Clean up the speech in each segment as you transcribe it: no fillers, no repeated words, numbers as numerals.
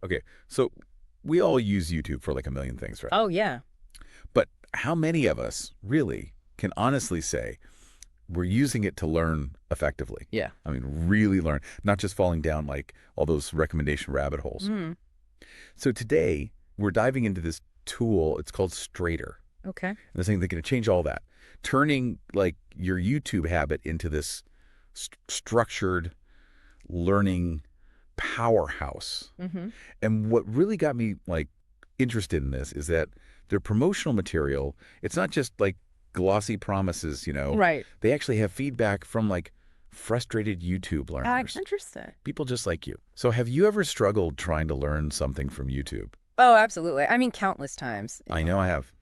Okay, so we all use YouTube for like a million things, right? Oh, yeah. But how many of us really can honestly say we're using it to learn effectively? Yeah. I mean, really learn, not just falling down like all those recommendation rabbit holes. Mm. So today, we're diving into this tool. It's called Strader. Okay. And they're saying they're going to change all that, turning like your YouTube habit into this structured learning powerhouse. Mm-hmm. And what really got me like interested in this is that their promotional material, it's not just like glossy promises, Right. They actually have feedback from like frustrated YouTube learners, Interesting. people just like you. So have you ever struggled trying to learn something from YouTube? Oh, absolutely. I mean, countless times. I know I have.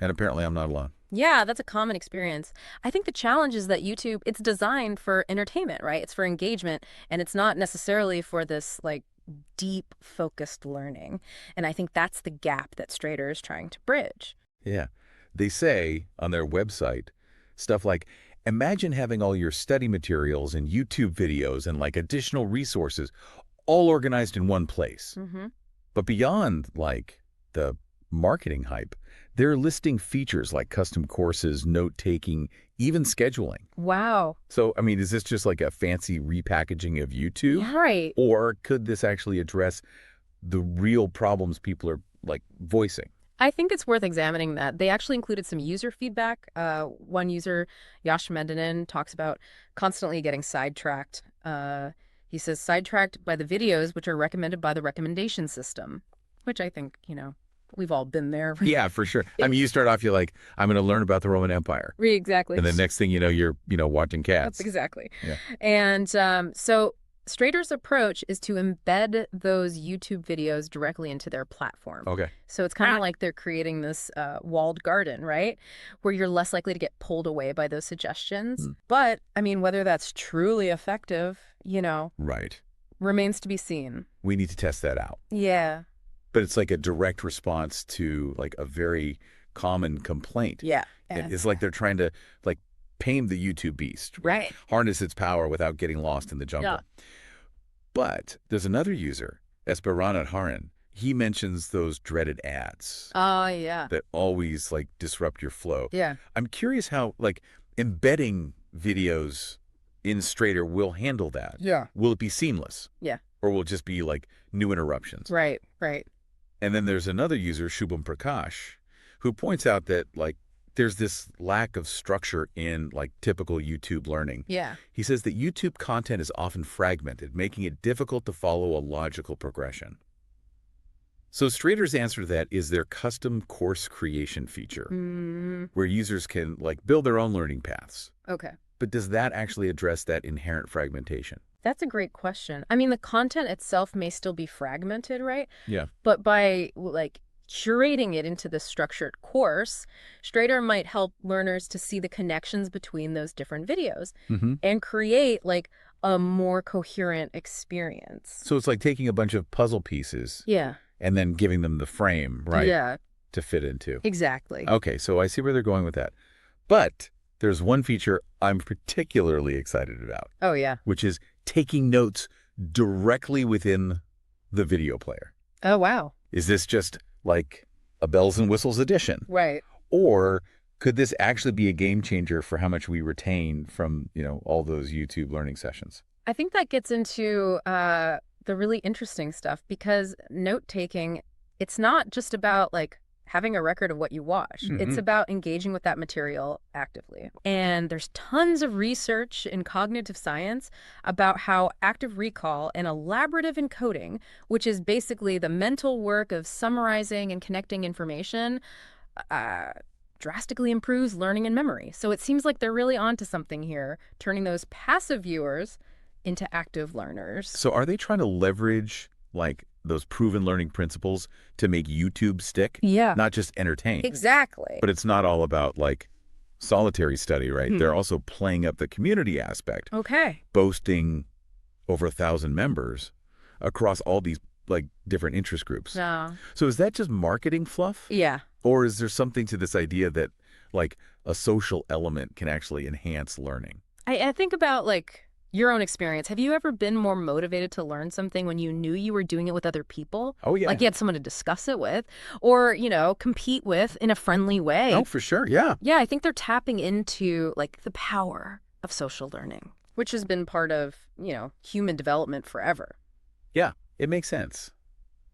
And apparently I'm not alone. Yeah, that's a common experience. I think the challenge is that YouTube, it's designed for entertainment, right? It's for engagement, and it's not necessarily for this like deep focused learning. And I think that's the gap that Strader is trying to bridge. Yeah. They say on their website stuff like, imagine having all your study materials and YouTube videos and like additional resources all organized in one place. Mm-hmm. But beyond like the marketing hype, they're listing features like custom courses, note-taking, even scheduling. Wow. So, I mean, is this just like a fancy repackaging of YouTube? Yeah, right. Or could this actually address the real problems people are like voicing? I think it's worth examining that. They actually included some user feedback. One user, Yash Mendinen, talks about constantly getting sidetracked. He says sidetracked by the videos which are recommended by the recommendation system, which I think, we've all been there. Yeah, for sure. I mean, you start off, you're like, I'm going to learn about the Roman Empire. Exactly. And the next thing you know, you're, watching cats. That's exactly. Yeah. And so Strader's approach is to embed those YouTube videos directly into their platform. Okay. So it's kind of like they're creating this walled garden, right? Where you're less likely to get pulled away by those suggestions. But, I mean, whether that's truly effective, Right. remains to be seen. We need to test that out. Yeah. But it's like a direct response to like a very common complaint. Yeah. It's like they're trying to like tame the YouTube beast. Right. Harness its power without getting lost in the jungle. Yeah. But there's another user, Esperanat Haran. He mentions those dreaded ads. Oh, yeah. That always like disrupt your flow. Yeah. I'm curious how like embedding videos in Strader will handle that. Yeah. Will it be seamless? Yeah. Or will it just be like new interruptions? Right. Right. And then there's another user, Shubham Prakash, who points out that like there's this lack of structure in like typical YouTube learning. Yeah. He says that YouTube content is often fragmented, making it difficult to follow a logical progression. So Strader's answer to that is their custom course creation feature, where users can like build their own learning paths. Okay. But does that actually address that inherent fragmentation? That's a great question. I mean, the content itself may still be fragmented, right? Yeah. But by like curating it into the structured course, Strader might help learners to see the connections between those different videos and create like a more coherent experience. So it's like taking a bunch of puzzle pieces Yeah. and then giving them the frame, right? Yeah. To fit into. Exactly. Okay, so I see where they're going with that. But there's one feature I'm particularly excited about. Oh, yeah. Which is taking notes directly within the video player. Oh, wow. Is this just like a bells and whistles edition? Right. Or could this actually be a game changer for how much we retain from, all those YouTube learning sessions? I think that gets into the really interesting stuff because note-taking, it's not just about like having a record of what you watch. It's about engaging with that material actively. And there's tons of research in cognitive science about how active recall and elaborative encoding, which is basically the mental work of summarizing and connecting information, drastically improves learning and memory. So it seems like they're really onto something here, turning those passive viewers into active learners. So are they trying to leverage like those proven learning principles to make YouTube stick? Yeah. Not just entertain. Exactly. But it's not all about like solitary study, right? They're also playing up the community aspect. Okay. Boasting over 1,000 members across all these like different interest groups. No. So is that just marketing fluff? Yeah. Or is there something to this idea that like a social element can actually enhance learning? I think about like your own experience, have you ever been more motivated to learn something when you knew you were doing it with other people? Oh, yeah. Like you had someone to discuss it with or, compete with in a friendly way? Oh, for sure. Yeah. Yeah, I think they're tapping into like the power of social learning, which has been part of, human development forever. Yeah. It makes sense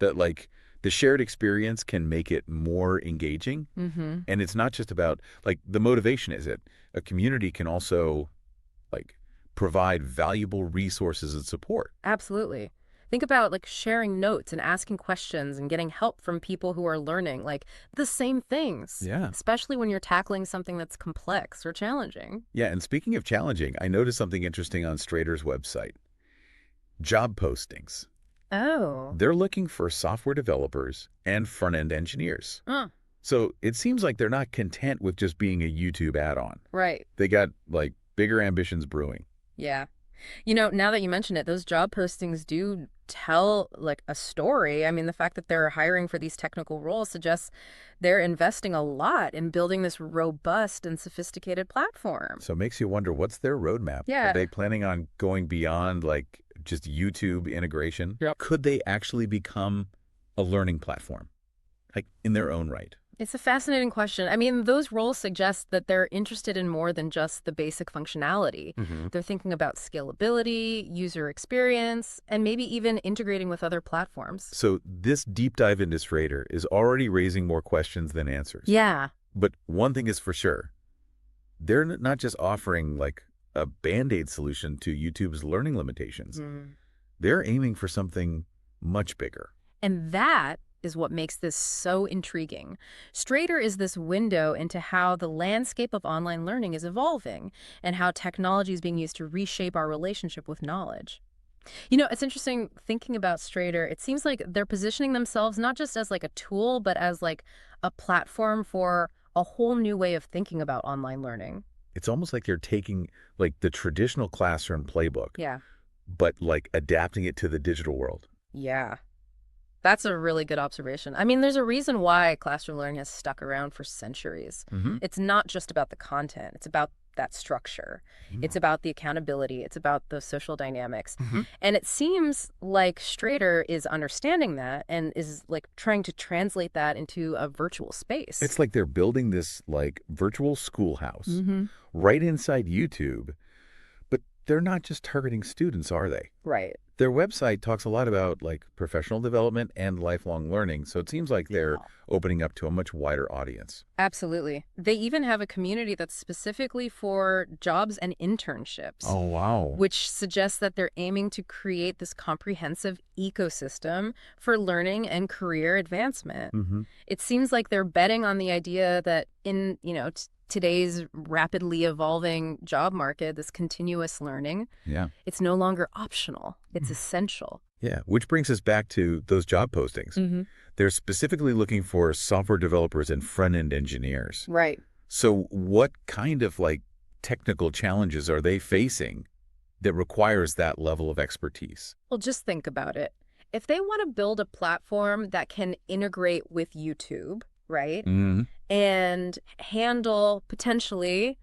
that like the shared experience can make it more engaging. Mm-hmm. And it's not just about like the motivation is it. A community can also like provide valuable resources and support. Absolutely. Think about like sharing notes and asking questions and getting help from people who are learning like the same things, Yeah. especially when you're tackling something that's complex or challenging. Yeah. And speaking of challenging, I noticed something interesting on Strader's website. Job postings. Oh. They're looking for software developers and front-end engineers. Huh. So it seems like they're not content with just being a YouTube add-on. Right. They got like bigger ambitions brewing. Yeah. Now that you mention it, those job postings do tell like a story. I mean, the fact that they're hiring for these technical roles suggests they're investing a lot in building this robust and sophisticated platform. So it makes you wonder, what's their roadmap? Yeah. Are they planning on going beyond like just YouTube integration? Yep. Could they actually become a learning platform, like in their own right? It's a fascinating question. I mean, those roles suggest that they're interested in more than just the basic functionality. Mm-hmm. They're thinking about scalability, user experience, and maybe even integrating with other platforms. So this deep dive into Strader is already raising more questions than answers. Yeah. But one thing is for sure, they're not just offering like a Band-Aid solution to YouTube's learning limitations. They're aiming for something much bigger. And that is what makes this so intriguing. Strader is this window into how the landscape of online learning is evolving and how technology is being used to reshape our relationship with knowledge. It's interesting thinking about Strader. It seems like they're positioning themselves not just as like a tool, but as like a platform for a whole new way of thinking about online learning. It's almost like they're taking like the traditional classroom playbook, Yeah. but like adapting it to the digital world. Yeah. That's a really good observation. I mean, there's a reason why classroom learning has stuck around for centuries. Mm-hmm. It's not just about the content. It's about that structure. It's about the accountability. It's about the social dynamics. Mm-hmm. And it seems like Strader is understanding that and is like trying to translate that into a virtual space. It's like they're building this like virtual schoolhouse Mm-hmm. right inside YouTube, but they're not just targeting students, are they? Right. Their website talks a lot about like professional development and lifelong learning, so it seems like they're opening up to a much wider audience. Absolutely. They even have a community that's specifically for jobs and internships. Oh, wow. Which suggests that they're aiming to create this comprehensive ecosystem for learning and career advancement. Mm-hmm. It seems like they're betting on the idea that in, today's rapidly evolving job market, this continuous learning, it's no longer optional. It's essential. Yeah, which brings us back to those job postings. Mm-hmm. They're specifically looking for software developers and front-end engineers. Right. So what kind of like technical challenges are they facing that requires that level of expertise? Well, just think about it. If they want to build a platform that can integrate with YouTube, right, Mm-hmm. and handle potentially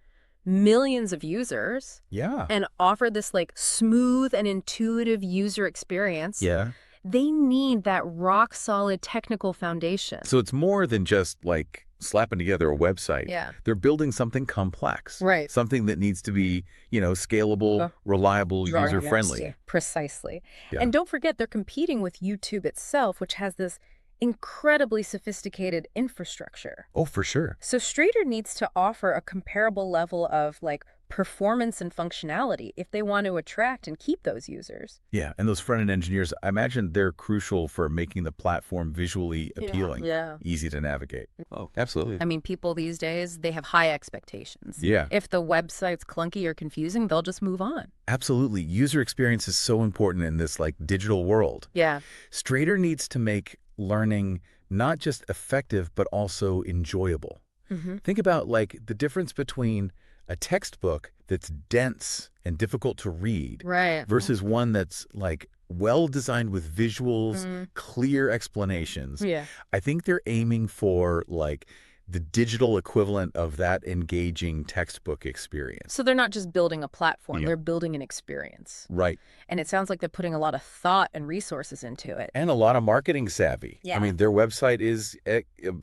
millions of users Yeah. and offer this like smooth and intuitive user experience, Yeah. they need that rock solid technical foundation. So it's more than just like slapping together a website. Yeah. They're building something complex. Right. Something that needs to be, scalable, reliable, user-friendly. Precisely. Yeah. And don't forget, they're competing with YouTube itself, which has this incredibly sophisticated infrastructure. Oh, for sure. So Strader needs to offer a comparable level of like performance and functionality if they want to attract and keep those users. Yeah, and those front-end engineers, I imagine they're crucial for making the platform visually appealing, easy to navigate. Oh, absolutely. I mean, people these days, they have high expectations. Yeah. If the website's clunky or confusing, they'll just move on. Absolutely. User experience is so important in this like digital world. Yeah. Strader needs to make learning not just effective, but also enjoyable. Mm-hmm. Think about like the difference between a textbook that's dense and difficult to read versus one that's like well designed with visuals, clear explanations. Yeah. I think they're aiming for like the digital equivalent of that engaging textbook experience. So they're not just building a platform, Yeah. they're building an experience. Right. And it sounds like they're putting a lot of thought and resources into it. And a lot of marketing savvy. Yeah. I mean, their website is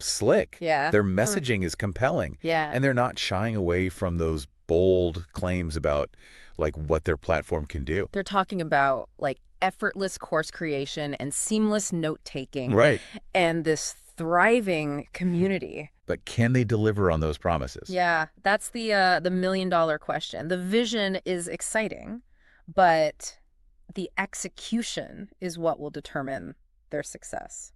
slick. Yeah. Their messaging is compelling. Yeah. And they're not shying away from those bold claims about like what their platform can do. They're talking about like effortless course creation and seamless note-taking. Right. And this thriving community. But can they deliver on those promises? Yeah, that's the million-dollar question. The vision is exciting, but the execution is what will determine their success.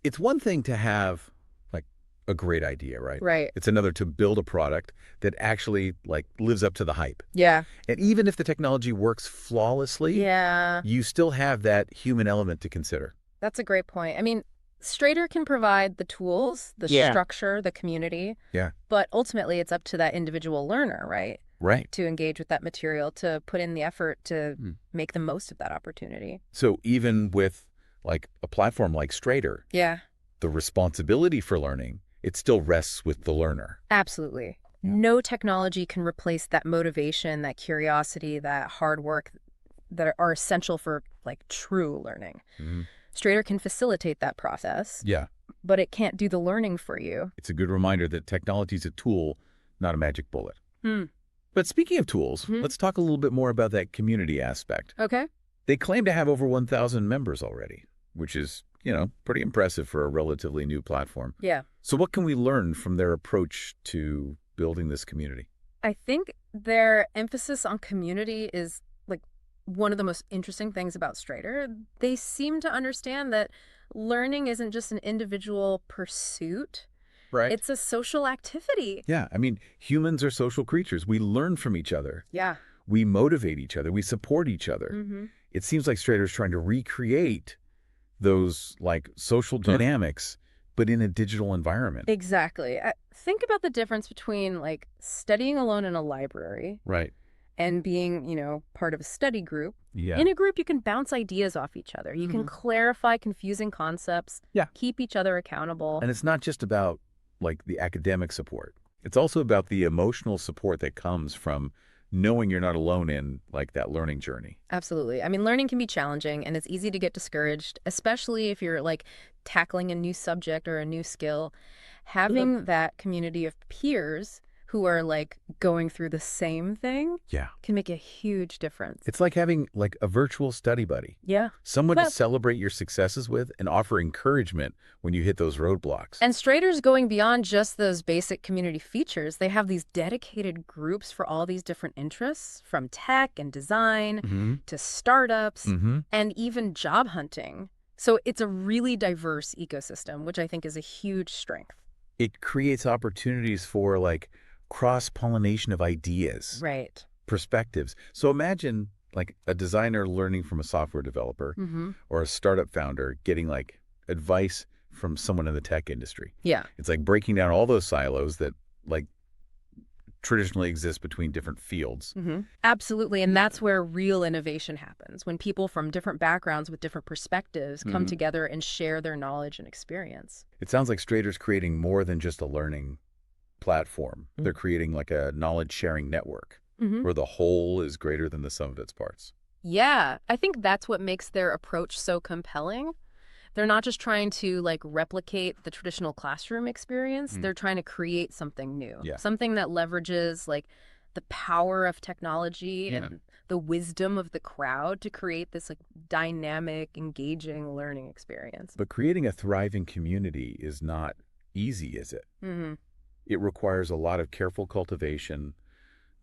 It's one thing to have like a great idea, right? Right. It's another to build a product that actually like lives up to the hype. Yeah. And even if the technology works flawlessly, Yeah. you still have that human element to consider. That's a great point. I mean, Strader can provide the tools, the structure, the community. Yeah. But ultimately, it's up to that individual learner, right? Right. To engage with that material, to put in the effort to make the most of that opportunity. So even with like a platform like Strader, Yeah. the responsibility for learning, it still rests with the learner. Absolutely. No technology can replace that motivation, that curiosity, that hard work that are essential for like true learning. Strader can facilitate that process, Yeah. but it can't do the learning for you. It's a good reminder that technology is a tool, not a magic bullet. But speaking of tools, let's talk a little bit more about that community aspect. Okay. They claim to have over 1,000 members already, which is, pretty impressive for a relatively new platform. Yeah. So what can we learn from their approach to building this community? I think their emphasis on community is like one of the most interesting things about Strader. They seem to understand that learning isn't just an individual pursuit. Right. It's a social activity. Yeah. I mean, humans are social creatures. We learn from each other. Yeah. We motivate each other. We support each other. It seems like Strader's trying to recreate those like social dynamics, but in a digital environment. Exactly. Think about the difference between like studying alone in a library Right. and being, part of a study group. Yeah. In a group, you can bounce ideas off each other. You can clarify confusing concepts. Yeah. Keep each other accountable. And it's not just about like the academic support. It's also about the emotional support that comes from knowing you're not alone in like that learning journey. Absolutely. I mean, learning can be challenging and it's easy to get discouraged, especially if you're like tackling a new subject or a new skill. Having that community of peers who are like going through the same thing Yeah. can make a huge difference. It's like having like a virtual study buddy. Yeah. Someone Well- to celebrate your successes with and offer encouragement when you hit those roadblocks. And Strader's going beyond just those basic community features. They have these dedicated groups for all these different interests, from tech and design to startups and even job hunting. So it's a really diverse ecosystem, which I think is a huge strength. It creates opportunities for like cross-pollination of ideas, Right. perspectives. So imagine like a designer learning from a software developer or a startup founder getting like advice from someone in the tech industry. Yeah. It's like breaking down all those silos that like traditionally exist between different fields. Absolutely. And that's where real innovation happens, when people from different backgrounds with different perspectives come together and share their knowledge and experience. It sounds like Strader's creating more than just a learning platform. They're creating like a knowledge-sharing network where the whole is greater than the sum of its parts. Yeah, I think that's what makes their approach so compelling. They're not just trying to like replicate the traditional classroom experience. They're trying to create something new, something that leverages like the power of technology and the wisdom of the crowd to create this like dynamic, engaging learning experience. But creating a thriving community is not easy, is it? It requires a lot of careful cultivation,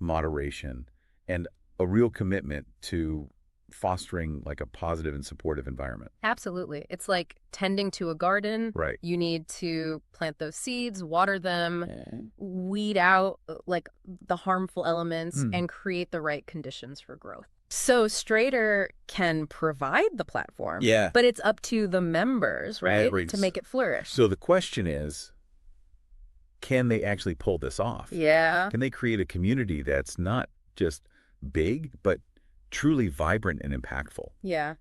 moderation, and a real commitment to fostering like a positive and supportive environment. Absolutely. It's like tending to a garden. Right. You need to plant those seeds, water them, weed out like the harmful elements, and create the right conditions for growth. So Strader can provide the platform, but it's up to the members, right, to make it flourish. So the question is, can they actually pull this off? Yeah. Can they create a community that's not just big, but truly vibrant and impactful? Yeah.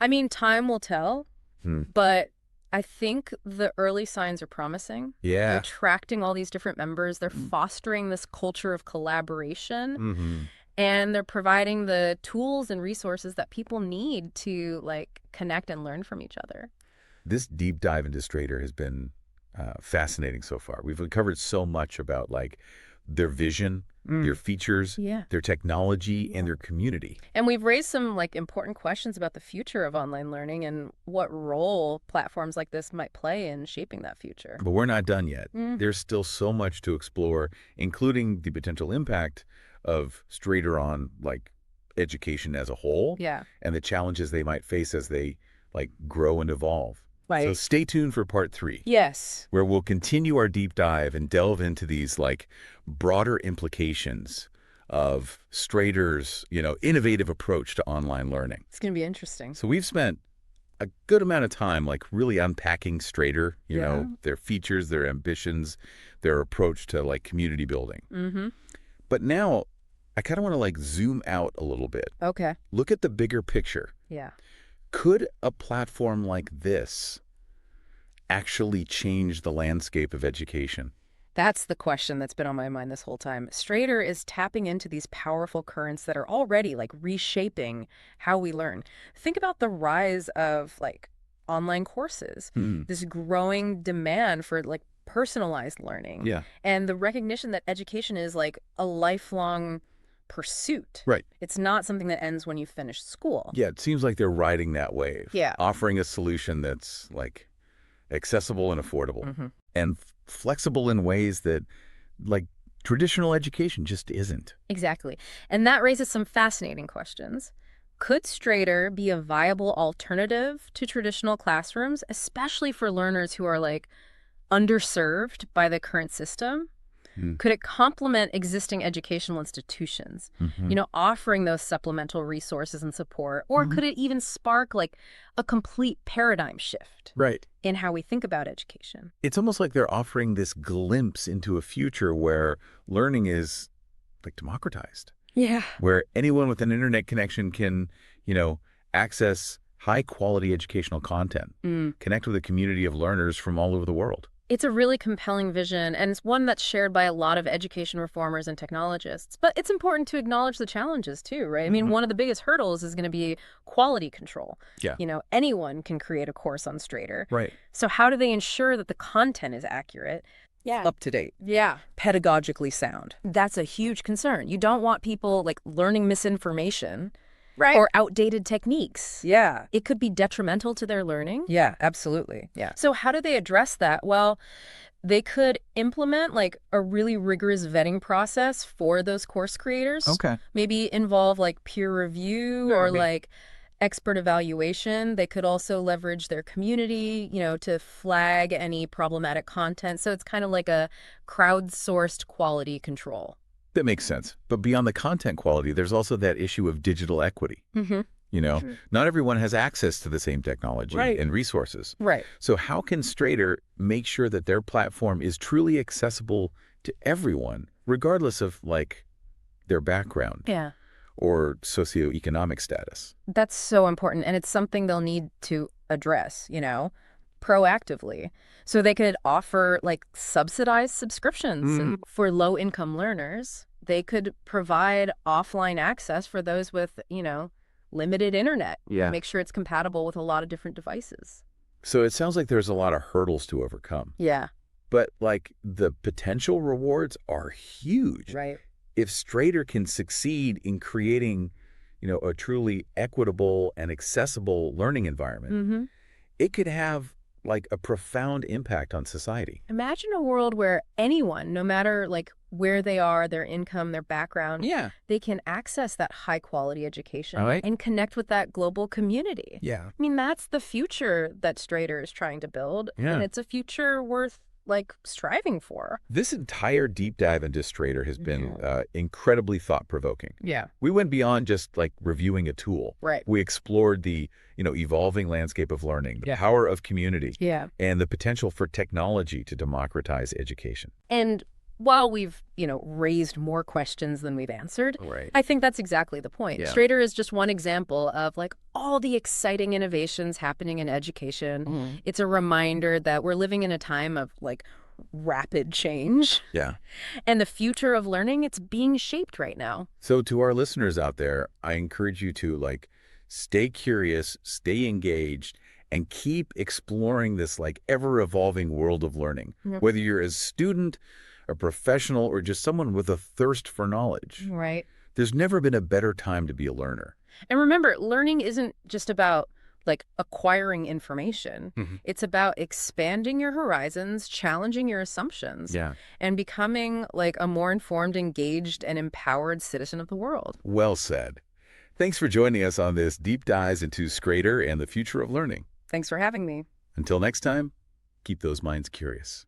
I mean, time will tell, but I think the early signs are promising. They're Yeah. attracting all these different members. They're fostering this culture of collaboration, Mm-hmm. and they're providing the tools and resources that people need to like connect and learn from each other. This deep dive into Strader has been fascinating so far. We've covered so much about like their vision, their features, Yeah. their technology, and their community. And we've raised some like important questions about the future of online learning and what role platforms like this might play in shaping that future. But we're not done yet. Mm. There's still so much to explore, including the potential impact of Strader on like education as a whole, Yeah. and the challenges they might face as they like grow and evolve. Right. So stay tuned for part 3. Yes. Where we'll continue our deep dive and delve into these like broader implications of Strader's, innovative approach to online learning. It's going to be interesting. So we've spent a good amount of time like really unpacking Strader, Yeah. their features, their ambitions, their approach to like community building. Mm-hmm. But now I kind of want to like zoom out a little bit. Okay. Look at the bigger picture. Yeah. Could a platform like this actually change the landscape of education? That's the question that's been on my mind this whole time. Strader is tapping into these powerful currents that are already like reshaping how we learn. Think about the rise of like online courses, this growing demand for like personalized learning, Yeah. and the recognition that education is like a lifelong pursuit. Right. It's not something that ends when you finish school. Yeah, it seems like they're riding that wave. Yeah. Offering a solution that's like accessible and affordable Mm-hmm. and flexible in ways that like traditional education just isn't. Exactly. And that raises some fascinating questions. Could Strader be a viable alternative to traditional classrooms, especially for learners who are like underserved by the current system? Could it complement existing educational institutions, offering those supplemental resources and support? Or could it even spark like a complete paradigm shift Right. in how we think about education? It's almost like they're offering this glimpse into a future where learning is like democratized, Yeah. where anyone with an internet connection can, access high quality educational content, connect with a community of learners from all over the world. It's a really compelling vision, and it's one that's shared by a lot of education reformers and technologists. But it's important to acknowledge the challenges too, right? I mean, one of the biggest hurdles is going to be quality control. Yeah. Anyone can create a course on Strader. Right. So how do they ensure that the content is accurate, up to date, pedagogically sound? That's a huge concern. You don't want people like learning misinformation. Right. Or outdated techniques. Yeah. It could be detrimental to their learning. Yeah, absolutely. Yeah. So how do they address that? Well, they could implement like a really rigorous vetting process for those course creators. Okay. Maybe involve like peer review or like expert evaluation. They could also leverage their community, to flag any problematic content. So it's kind of like a crowdsourced quality control. That makes sense. But beyond the content quality, there's also that issue of digital equity. Mm-hmm. Not everyone has access to the same technology and resources. Right. So how can Strader make sure that their platform is truly accessible to everyone, regardless of like their background or socioeconomic status? That's so important. And it's something they'll need to address, proactively. So they could offer like subsidized subscriptions for low-income learners. They could provide offline access for those with, limited internet. Yeah. Make sure it's compatible with a lot of different devices. So it sounds like there's a lot of hurdles to overcome. Yeah. But like the potential rewards are huge. Right. If Strader can succeed in creating, a truly equitable and accessible learning environment, it could have like a profound impact on society. Imagine a world where anyone, no matter like where they are, their income, their background, they can access that high quality education and connect with that global community. Yeah. I mean, that's the future that Strader is trying to build. Yeah. And it's a future worth like striving for. This entire deep dive into Strader has been incredibly thought-provoking. Yeah. We went beyond just like reviewing a tool. Right. We explored the, evolving landscape of learning, the power of community, Yeah. and the potential for technology to democratize education. And while we've, raised more questions than we've answered, Right. I think that's exactly the point. Yeah. Strader is just one example of like all the exciting innovations happening in education. Mhm. It's a reminder that we're living in a time of like rapid change, Yeah. and the future of learning, it's being shaped right now. So to our listeners out there, I encourage you to stay curious, stay engaged, and keep exploring this ever-evolving world of learning. Yep. Whether you're a student, a professional, or just someone with a thirst for knowledge, Right. there's never been a better time to be a learner. And remember, learning isn't just about like acquiring information. Mhm. It's about expanding your horizons, challenging your assumptions, Yeah. and becoming like a more informed, engaged, and empowered citizen of the world. Well said. Thanks for joining us on this deep dive into Schrader and the future of learning. Thanks for having me. Until next time, keep those minds curious.